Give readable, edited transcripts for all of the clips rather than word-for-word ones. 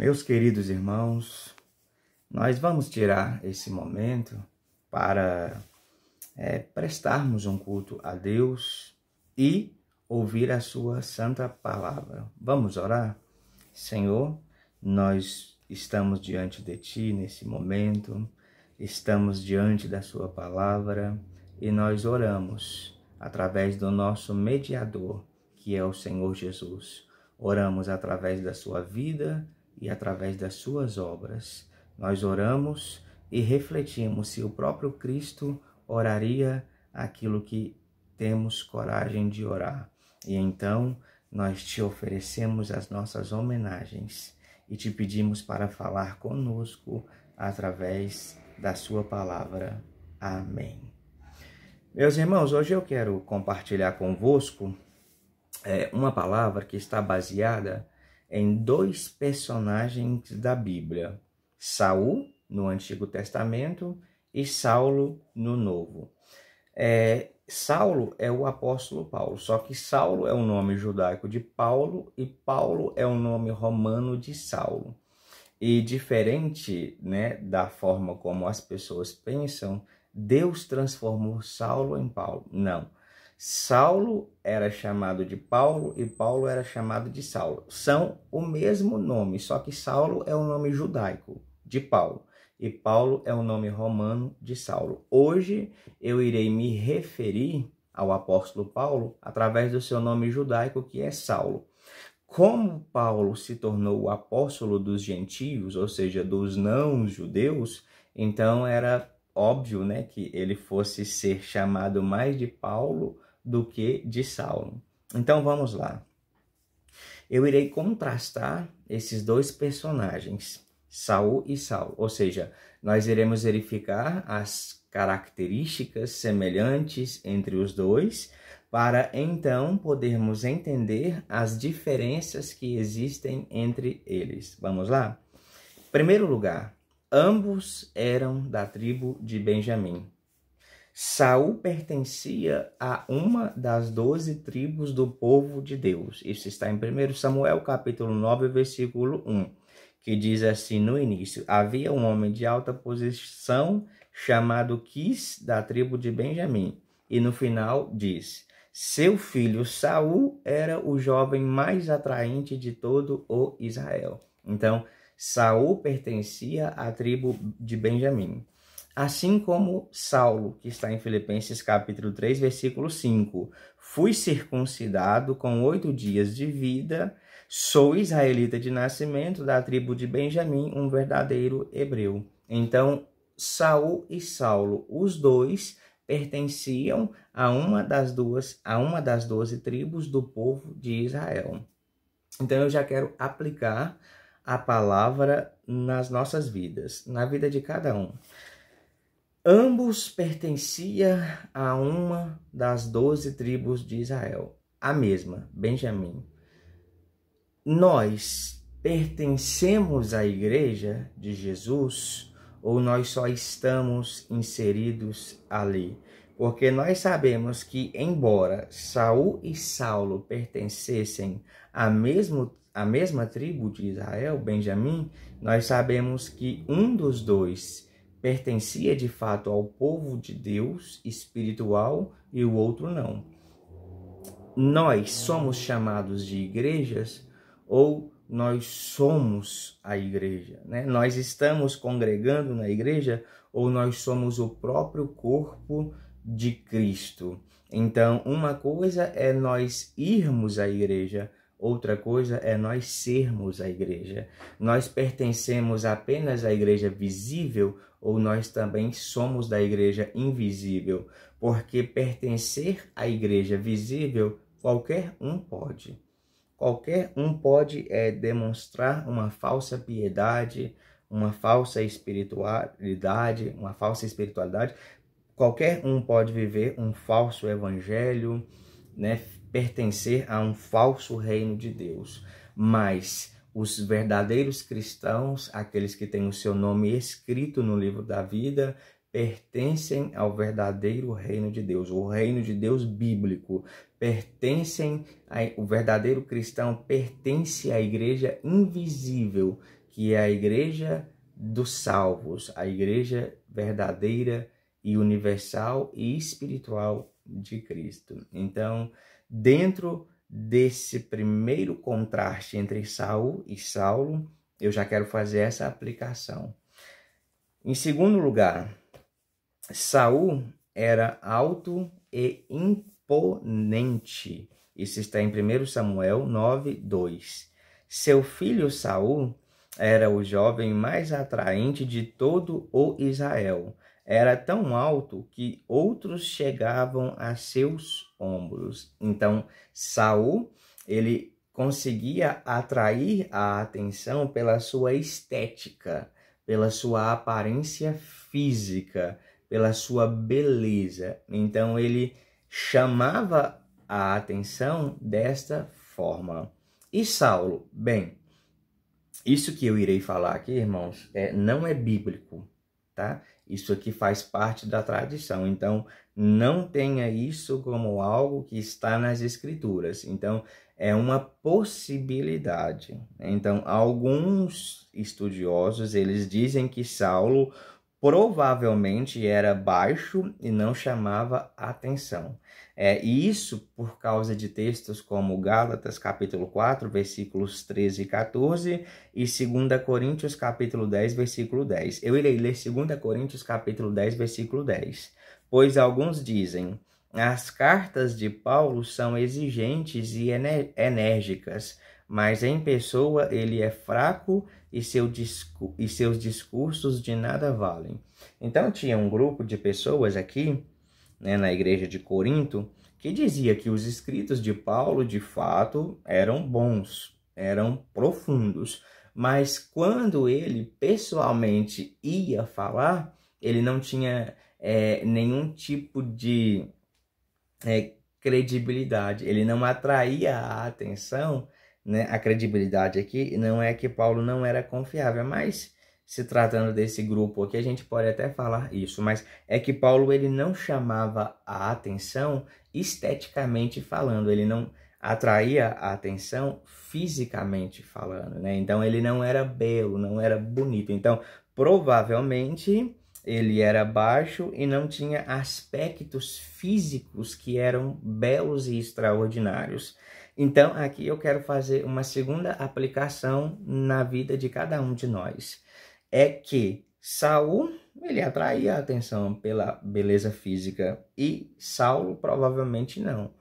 Meus queridos irmãos, nós vamos tirar esse momento para prestarmos um culto a Deus e ouvir a sua santa palavra. Vamos orar? Senhor, nós estamos diante de Ti nesse momento, estamos diante da sua palavra e nós oramos através do nosso mediador, que é o Senhor Jesus. Oramos através da sua vida e através das suas obras. Nós oramos e refletimos se o próprio Cristo oraria aquilo que temos coragem de orar. E então nós te oferecemos as nossas homenagens e te pedimos para falar conosco através da sua palavra. Amém. Meus irmãos, hoje eu quero compartilhar convosco uma palavra que está baseada em dois personagens da Bíblia, Saul, no Antigo Testamento, e Saulo, no Novo. Saulo é o apóstolo Paulo, só que Saulo é o nome judaico de Paulo e Paulo é o nome romano de Saulo. E diferente, da forma como as pessoas pensam, Deus transformou Saulo em Paulo. Não. Saulo era chamado de Paulo e Paulo era chamado de Saulo. São o mesmo nome, só que Saulo é o nome judaico de Paulo e Paulo é o nome romano de Saulo. Hoje eu irei me referir ao apóstolo Paulo através do seu nome judaico, que é Saulo. Como Paulo se tornou o apóstolo dos gentios, ou seja, dos não-judeus, então era óbvio, que ele fosse ser chamado mais de Paulo do que de Saulo. Então vamos lá. Eu irei contrastar esses dois personagens, Saul e Saulo, ou seja, nós iremos verificar as características semelhantes entre os dois, para então podermos entender as diferenças que existem entre eles. Vamos lá? Em primeiro lugar, ambos eram da tribo de Benjamim. Saul pertencia a uma das 12 tribos do povo de Deus. Isso está em 1 Samuel, capítulo 9, versículo 1, que diz assim no início: havia um homem de alta posição chamado Quis, da tribo de Benjamim. E no final diz: seu filho Saul era o jovem mais atraente de todo o Israel. Então, Saul pertencia à tribo de Benjamim. Assim como Saulo, que está em Filipenses capítulo 3, versículo 5. Fui circuncidado com 8 dias de vida, sou israelita de nascimento, da tribo de Benjamim, um verdadeiro hebreu. Então, Saul e Saulo, os dois, pertenciam a uma das 12 tribos do povo de Israel. Então, eu já quero aplicar a palavra nas nossas vidas, na vida de cada um. Ambos pertenciam a uma das 12 tribos de Israel, a mesma, Benjamim. Nós pertencemos à igreja de Jesus ou nós só estamos inseridos ali? Porque nós sabemos que, embora Saul e Saulo pertencessem à mesma tribo de Israel, Benjamim, nós sabemos que um dos dois pertencia de fato ao povo de Deus espiritual e o outro não. Nós somos chamados de igrejas ou nós somos a igreja, Nós estamos congregando na igreja ou nós somos o próprio corpo de Cristo. Então, uma coisa é nós irmos à igreja, outra coisa é nós sermos a igreja. Nós pertencemos apenas à igreja visível ou nós também somos da igreja invisível? Porque pertencer à igreja visível, qualquer um pode. Qualquer um pode demonstrar uma falsa piedade, uma falsa espiritualidade, Qualquer um pode viver um falso evangelho, pertencer a um falso reino de Deus. Mas os verdadeiros cristãos, aqueles que têm o seu nome escrito no livro da vida, pertencem ao verdadeiro reino de Deus, o reino de Deus bíblico, o verdadeiro cristão pertence à igreja invisível, que é a igreja dos salvos, a igreja verdadeira e universal e espiritual de Cristo. Então, dentro desse primeiro contraste entre Saul e Saulo, eu já quero fazer essa aplicação. Em segundo lugar, Saul era alto e imponente. Isso está em 1 Samuel 9:2. Seu filho Saul era o jovem mais atraente de todo o Israel. Era tão alto que outros chegavam a seus ombros. Então, Saul, ele conseguia atrair a atenção pela sua estética, pela sua aparência física, pela sua beleza. Então, ele chamava a atenção desta forma. E Saulo, bem, isso que eu irei falar aqui, irmãos, não é bíblico, tá? Isso aqui faz parte da tradição, então não tenha isso como algo que está nas escrituras. Então, é uma possibilidade. Então, alguns estudiosos, eles dizem que Saulo provavelmente era baixo e não chamava atenção. E isso por causa de textos como Gálatas capítulo 4, versículos 13 e 14 e 2 Coríntios capítulo 10, versículo 10. Eu irei ler 2 Coríntios capítulo 10, versículo 10. Pois alguns dizem, as cartas de Paulo são exigentes e enérgicas, mas em pessoa ele é fraco e seus discursos de nada valem. Então tinha um grupo de pessoas aqui, né, na igreja de Corinto, que dizia que os escritos de Paulo, de fato, eram bons, eram profundos, mas quando ele pessoalmente ia falar, ele não tinha nenhum tipo de credibilidade, ele não atraía a atenção, né? A credibilidade aqui não é que Paulo não era confiável, mas se tratando desse grupo aqui, a gente pode até falar isso, mas é que Paulo ele não chamava a atenção esteticamente falando, ele não atraía a atenção fisicamente falando, né? Então ele não era belo, não era bonito. Então, provavelmente ele era baixo e não tinha aspectos físicos que eram belos e extraordinários. Então, aqui eu quero fazer uma segunda aplicação na vida de cada um de nós. É que Saul, ele atraía a atenção pela beleza física e Saulo provavelmente não.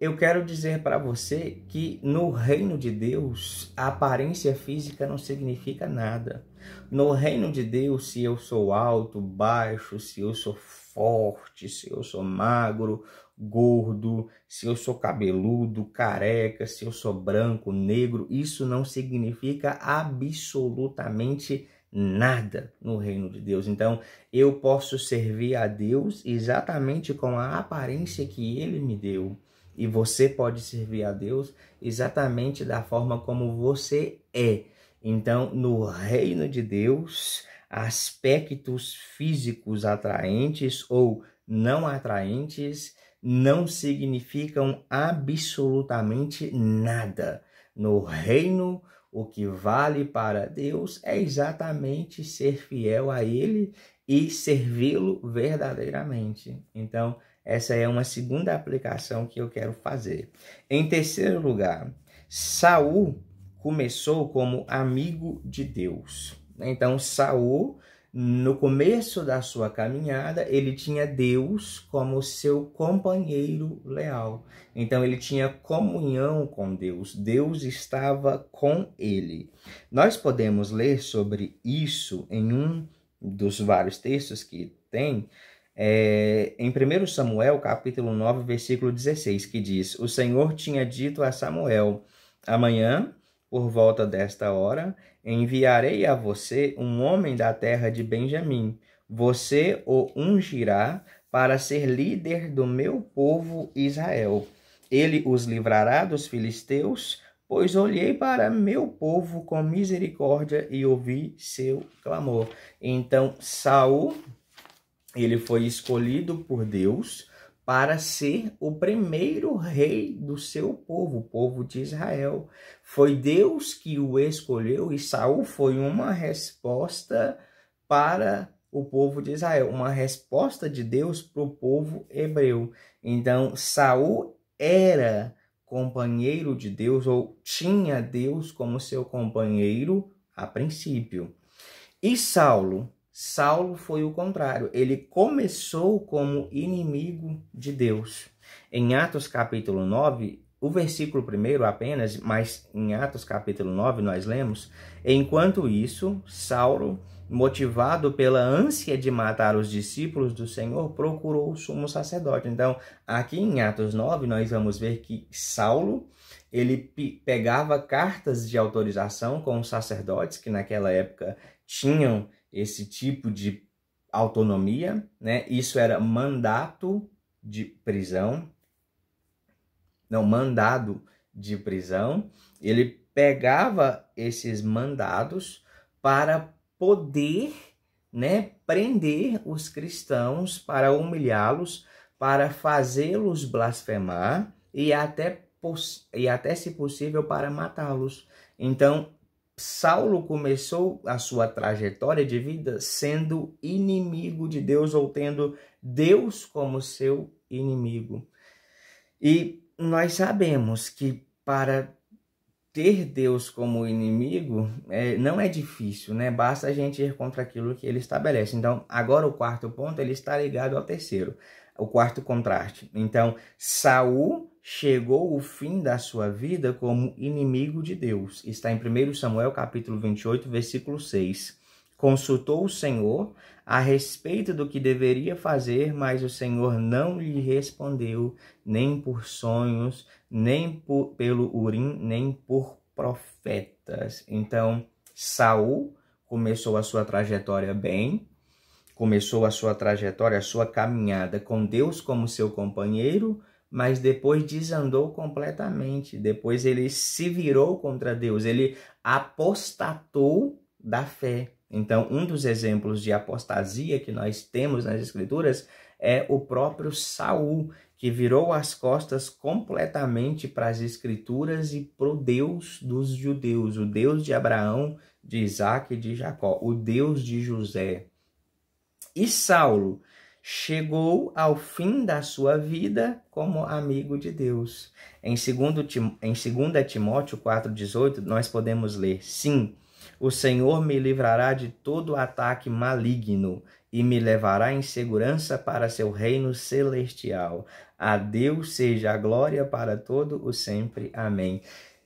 Eu quero dizer para você que no reino de Deus, a aparência física não significa nada. No reino de Deus, se eu sou alto, baixo, se eu sou forte, se eu sou magro, gordo, se eu sou cabeludo, careca, se eu sou branco, negro, isso não significa absolutamente nada no reino de Deus. Então, eu posso servir a Deus exatamente com a aparência que Ele me deu. E você pode servir a Deus exatamente da forma como você é. Então, no reino de Deus, aspectos físicos atraentes ou não atraentes não significam absolutamente nada. No reino, o que vale para Deus é exatamente ser fiel a Ele e servi-lo verdadeiramente. Então, essa é uma segunda aplicação que eu quero fazer. Em terceiro lugar, Saul começou como amigo de Deus. Então, Saul, no começo da sua caminhada, ele tinha Deus como seu companheiro leal. Então, ele tinha comunhão com Deus. Deus estava com ele. Nós podemos ler sobre isso em um dos vários textos que tem, em 1 Samuel, capítulo 9, versículo 16, que diz, o Senhor tinha dito a Samuel, amanhã, por volta desta hora, enviarei a você um homem da terra de Benjamim. Você o ungirá para ser líder do meu povo Israel. Ele os livrará dos filisteus, pois olhei para meu povo com misericórdia e ouvi seu clamor. Então, Saul, Ele foi escolhido por Deus para ser o primeiro rei do seu povo, o povo de Israel. Foi Deus que o escolheu e Saul foi uma resposta para o povo de Israel, uma resposta de Deus para o povo hebreu. Então, Saul era companheiro de Deus, ou tinha Deus como seu companheiro a princípio. E Saulo foi o contrário. Ele começou como inimigo de Deus. Em Atos capítulo 9, o versículo 1 apenas, mas em Atos capítulo 9 nós lemos: enquanto isso, Saulo, motivado pela ânsia de matar os discípulos do Senhor, procurou o sumo sacerdote. Então, aqui em Atos 9, nós vamos ver que Saulo, ele pegava cartas de autorização com os sacerdotes, que naquela época tinham esse tipo de autonomia, né? Isso era mandato de prisão, não, mandado de prisão. Ele pegava esses mandados para poder, né, prender os cristãos, para humilhá-los, para fazê-los blasfemar e até, se possível, para matá-los. Então, Saulo começou a sua trajetória de vida sendo inimigo de Deus, ou tendo Deus como seu inimigo. E nós sabemos que para ter Deus como inimigo não é difícil, né? Basta a gente ir contra aquilo que ele estabelece. Então, agora o quarto ponto, ele está ligado ao terceiro, o quarto contraste. Então, Saul chegou ao fim da sua vida como inimigo de Deus. Está em 1 Samuel capítulo 28, versículo 6. Consultou o Senhor a respeito do que deveria fazer, mas o Senhor não lhe respondeu, nem por sonhos, nem pelo Urim, nem por profetas. Então, Saul começou a sua trajetória bem, começou a sua trajetória, a sua caminhada com Deus como seu companheiro, mas depois desandou completamente. Depois ele se virou contra Deus, ele apostatou da fé. Então, um dos exemplos de apostasia que nós temos nas Escrituras é o próprio Saul, que virou as costas completamente para as Escrituras e para o Deus dos judeus, o Deus de Abraão, de Isaac e de Jacó, o Deus de José. E Saulo chegou ao fim da sua vida como amigo de Deus. Em 2 Timóteo 4,18, nós podemos ler: sim, o Senhor me livrará de todo ataque maligno e me levará em segurança para seu reino celestial. A Deus seja a glória para todo o sempre. Amém.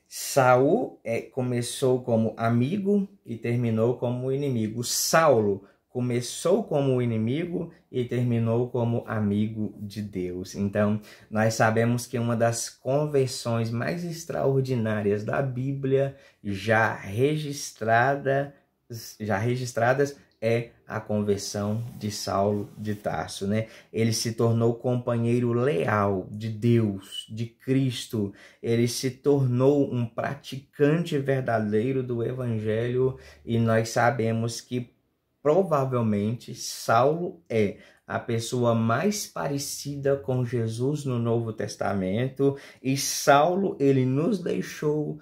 Saul começou como amigo e terminou como inimigo. Saulo começou como inimigo e terminou como amigo de Deus. Então, nós sabemos que uma das conversões mais extraordinárias da Bíblia já registradas é a conversão de Saulo de Tarso, né? Ele se tornou companheiro leal de Deus, de Cristo. Ele se tornou um praticante verdadeiro do Evangelho, e nós sabemos que provavelmente Saulo é a pessoa mais parecida com Jesus no Novo Testamento, e Saulo, ele nos deixou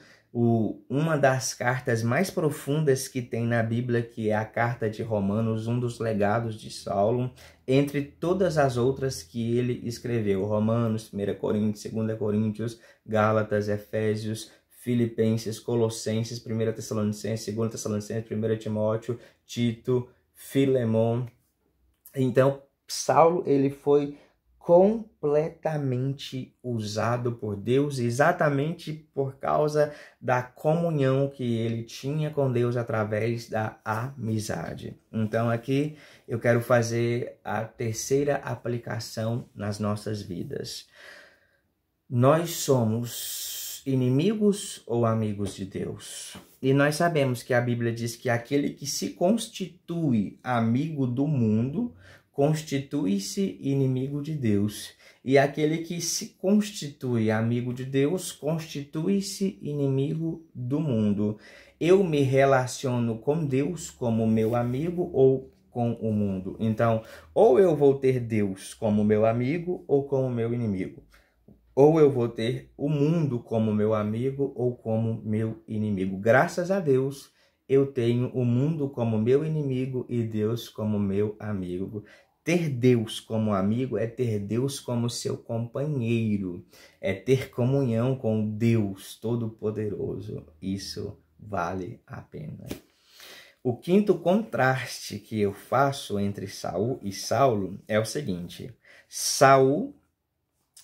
uma das cartas mais profundas que tem na Bíblia, que é a carta de Romanos, um dos legados de Saulo, entre todas as outras que ele escreveu: Romanos, 1 Coríntios, 2 Coríntios, Gálatas, Efésios, Filipenses, Colossenses, 1 Tessalonicenses, 2 Tessalonicenses, 1 Timóteo, Tito, Filemon. Então, Saulo, ele foi completamente usado por Deus, exatamente por causa da comunhão que ele tinha com Deus através da amizade. Então, aqui eu quero fazer a terceira aplicação nas nossas vidas. Nós somos inimigos ou amigos de Deus? E nós sabemos que a Bíblia diz que aquele que se constitui amigo do mundo constitui-se inimigo de Deus. E aquele que se constitui amigo de Deus constitui-se inimigo do mundo. Eu me relaciono com Deus como meu amigo ou com o mundo. Então, ou eu vou ter Deus como meu amigo ou como meu inimigo. Ou eu vou ter o mundo como meu amigo ou como meu inimigo. Graças a Deus, eu tenho o mundo como meu inimigo e Deus como meu amigo. Ter Deus como amigo é ter Deus como seu companheiro. É ter comunhão com Deus Todo-Poderoso. Isso vale a pena. O quinto contraste que eu faço entre Saul e Saulo é o seguinte: Saul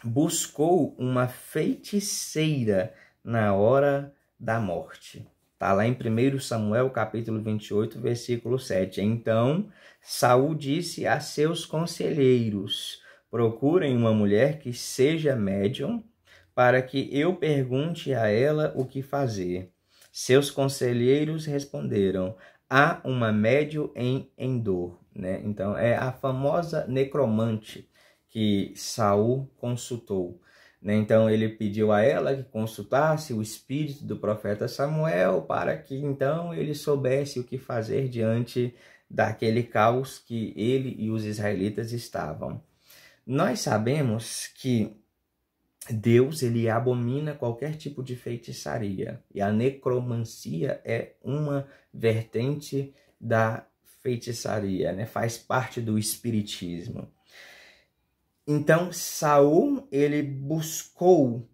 buscou uma feiticeira na hora da morte. Está lá em 1 Samuel, capítulo 28, versículo 7. Então, Saul disse a seus conselheiros: procurem uma mulher que seja médium, para que eu pergunte a ela o que fazer. Seus conselheiros responderam: há uma médium em Endor. Né? Então, é a famosa necromante que Saul consultou. Então ele pediu a ela que consultasse o espírito do profeta Samuel para que então ele soubesse o que fazer diante daquele caos que ele e os israelitas estavam. Nós sabemos que Deus ele abomina qualquer tipo de feitiçaria e a necromancia é uma vertente da feitiçaria, né? Faz parte do espiritismo. Então, Saul, ele buscou,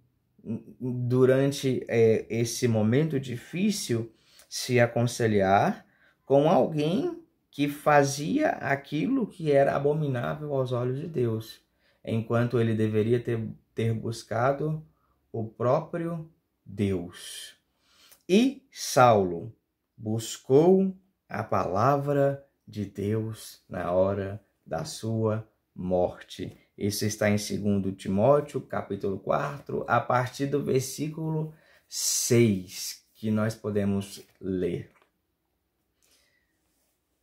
durante esse momento difícil, se aconselhar com alguém que fazia aquilo que era abominável aos olhos de Deus, enquanto ele deveria ter buscado o próprio Deus. E Saulo buscou a palavra de Deus na hora da sua morte. Isso está em 2 Timóteo, capítulo 4, a partir do versículo 6, que nós podemos ler.